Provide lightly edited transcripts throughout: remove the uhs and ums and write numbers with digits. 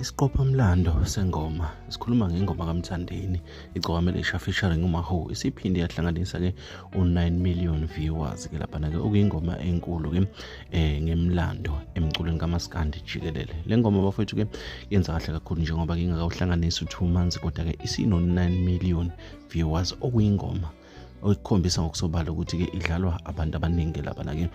Isiqophamlando sengoma sikhuluma ngengoma kaMthandeni igcokamalela featuring uMaho isiphinde yahlanganisa ke u9 million viewers ke lapha ke okuyingoma enkulu ke ngemlando emculweni kaMaskandi jikelele. Le ngoma bafethu ke yenza kahle kakhulu njengoba ke ingakawuhlanganisa u2 months kodwa ke isino9 million viewers okuyingoma okukhombisa ngokusobala ukuthi ke idlalwa abantu abaningi lapha ke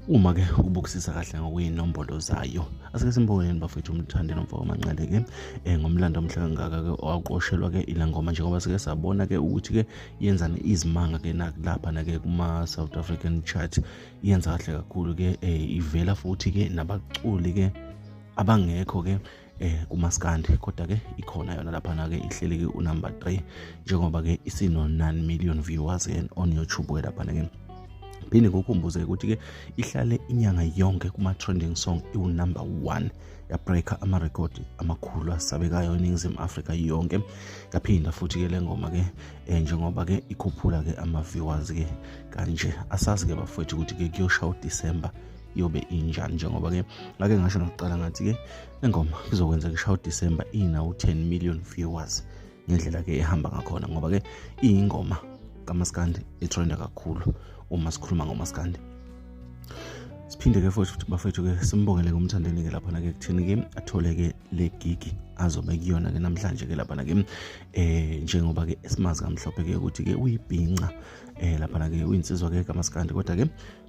uma ke ubukisisa kahle ngokuyinombolo zayo. Asike simboneni bafethu uMthandeni Mfoko Manqele ke ngomlando omhle kangaka ke owaqoshelwa ke ila ngoma njengoba sike sabona ke ukuthi ke yenzani izimanga ke lapha ke kuma South African chart yenza kahle kakhulu ke ivela futhi ke nabaculi ke abangekho ke kuMaskandi kodwa ke ikhona yona lapha ke ihleli ke unumber 3 njengoba ke isino 9 million viewers on YouTube ke lapha ke phinde ngokukhumbuze ukuthi ke ihlale inyanga yonke kuma trending song number 1 ya breaker ama record amakhulu asabekayo eNingizimu Afrika yonke. Kaphinda futhi ke le ngoma ke njengoba ke ikhuphula ke ama viewers ke kanje asazi ke bafethu ukuthi ke kuyoshawa December yobe injani njengoba ke ngake ngasho nokuqala ngathi ke le ngoma izokwenza kushawa December ina u10 million viewers ngendlela ke ehamba ngakhona ngoba ke iyingoma kaMaskandi etrenda kakhulu uma sikhuluma ngoMaskandi. Siphinde ke futhi bafethu ke simbongele ngomthandeni ke lapha ke kuthini ke athole ke le gig azobe kuyona ke namhlanje ke lapha ke njengoba ke esimazi kamhlophe ke ukuthi ke uyibhinqa lapha ke uyinsizwa ke kaMaskandi kodwa ke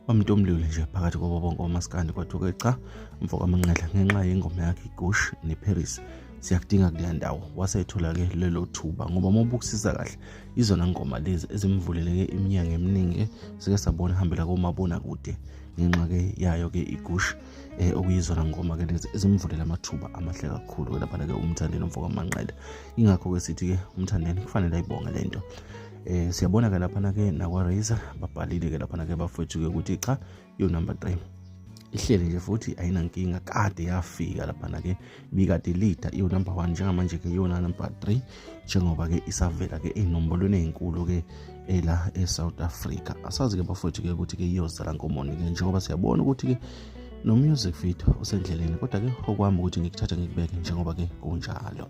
bamntomlule nje phakathi kwabo bonke oMaskandi kodwa ke cha Mfoko Manqele ngenxa yengoma yakhe iGush neParis siyakudinga kuleya ndawo wasethola ke lelo thuba ngoba mobukisisa kahle izona ngoma lezi ezimvuleleke iminyango eminingi sike sabona hambela komabona kude ngenxa ke yayo ke iGush okuyizona ngoma ke lezi ezimvulela amathuba amahle kakhulu lapha ke uMthandeni Mfoko Manqele. Ingakho ke sithi ke uMthandeni kufanele ayibonge lento. Siyabona ke lapha ke nakwa Razer babhalile ke lapha ke bafethu ke ukuthi cha number 3 ihleli nje futhi ayinankinga kade yafika lapha ke bikade leader number 1 njengamanje ke number 3 njengoba ke isavela ke enombolweni ezinkulu ke la eSouth Africa. Asazi ke bafethu ke ukuthi ke iyozala ngomoni ke njengoba siyabona ukuthi ke no music video usendleleni kodwa ke okwami ukuthi ngikuthatha ngikubeke njengoba ke kunjalo.